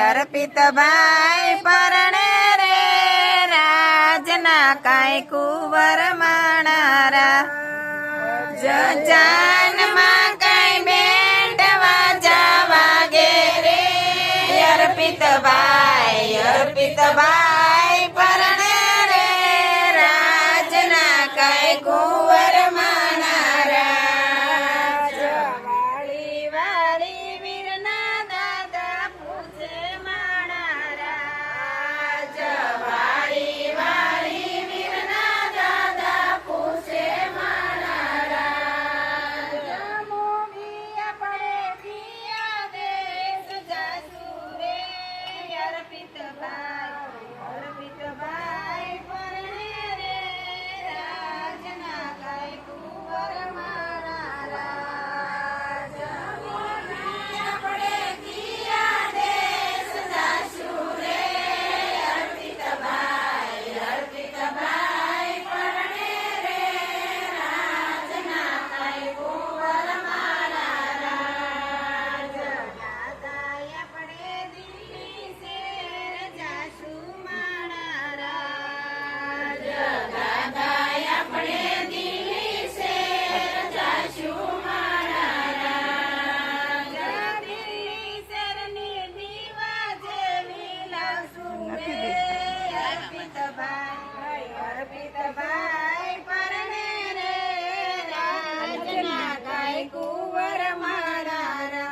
અર્પિતભાઈ પરણે રે રાજના કાંઈ કુંવર માણારા જાનમાં કાંઈ બેન્ડ વાજા વાગે રે અર્પિતભાઈ પરણે રે રાજના કાંઈ કુંવર માણારા વાળી વાળી વીરના દાદા પૂછે માણારા વાળી વાળી વીરના દાદા પૂછે માણારા મોગિયા પડે દિયા દેશ જાસુરે અર્પિતભાઈ પરણે રે રાજના કાંઈ કુંવર માણારા મોગિયા પડે દિયા દેશ જાસુરે અર્પિતભાઈ પરણે રે રાજના કાંઈ કુંવર માણારા દાદાયા પડે દિલ્હી શેર જાસુ માણારા દાદાયા પડે દિલ્હી શેર જાસુ માણારા દિલ્હી શેરની દીવા જેવી લાવશું રે અર્પિતભાઈ પરણે રે રાજના કાંઈ કુંવર માણારા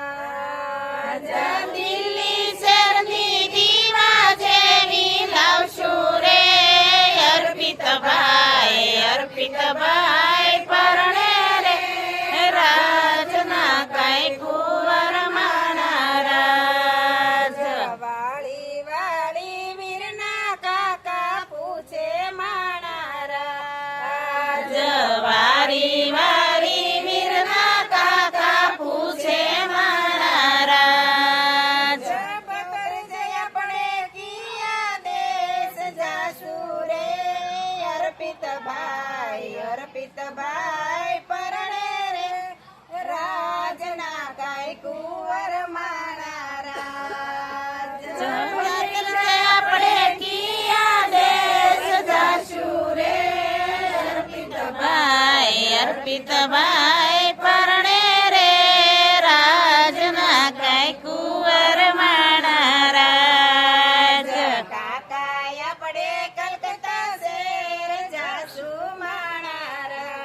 દિલ્હી શેરની દીવા જેવી લાવશું રે અર્પિતભાઈ પરણે રે રાજના કાંઈ કુંવર માણારા વાળી વાળી વીરના કાકા પૂછે માણારા વાળી વાળી વીરના કાકા પૂછે માણારા બબર જયા પડે કિયા દેશ જાસુ રે અર્પિતભાઈ પરણે રે રાજના કાંઈ કુંવર માણારા પડે કિયા દેશ જાસુ રે અર્પિતભાઈ પરણે રે રાજના કાંઈ કુંવર માણારા કાકાયા પડે કલકત્તા શેર જાસુ માણારા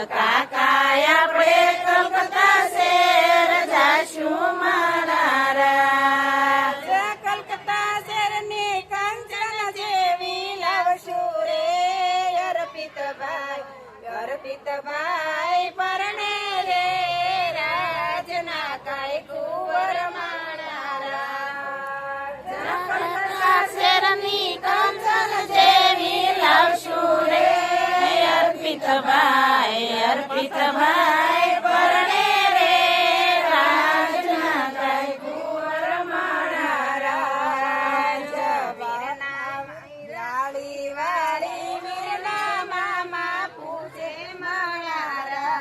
કાકાયા પડે કલકત્તા શેર જાસુ માણારા કલકત્તા શેરની કંચન જેવી લાવશું રે અર્પિતભાઈ પરણે રે રાજના કાંઈ કુંવર માણારા કલકત્તા શેરની કંચન જેવી લાવશું રે અર્પિતભાઈ પરણે રે રાજના કાંઈ કુંવર માણારા વાળી વાળી વીરના મામા પૂછે માણારા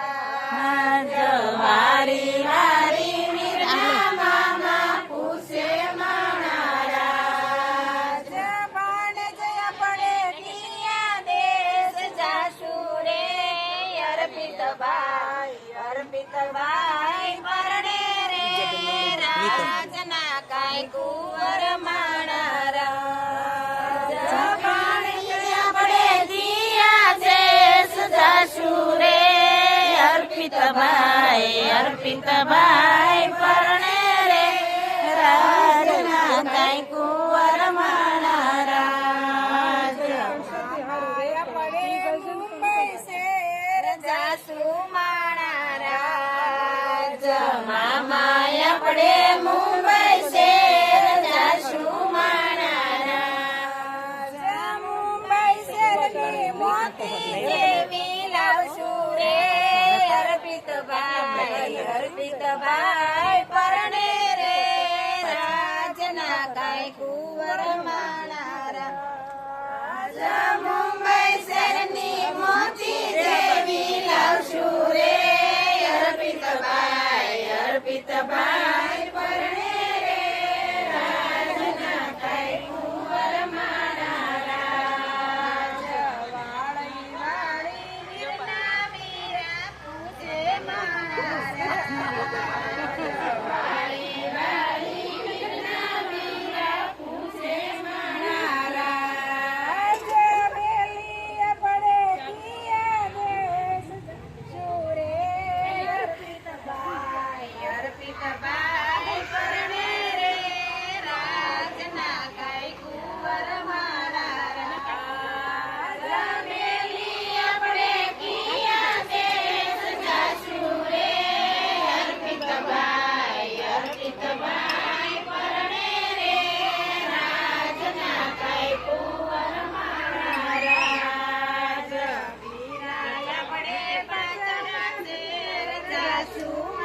વાળી વાળી વીરના મામા પૂછે માણારા બાણ જયા પડે કિયા દેશ જાસુ રે અર્પિતભાઈ પરણે રે રાજના કાંઈ કુંવર માણારા બાણ જયા પડે દિયા દેશ જાસુ રે અર્પિતભાઈ પરણે રે રાજના કાંઈ કુંવર માણારા મુંબઈ શેર જાસુ માણારા મામાયા પડે મુંબઈ શેર જાસુ માણારા મુંબઈ શેરની મોતી જેવી લાવશું રે અર્પિતભાઈ પરણે રે રાજના કાંઈ કુંવર માણારા મુંબઈ શેરની મોતી જેવી લાવશું રે અર્પિતભાઈ પરણે શું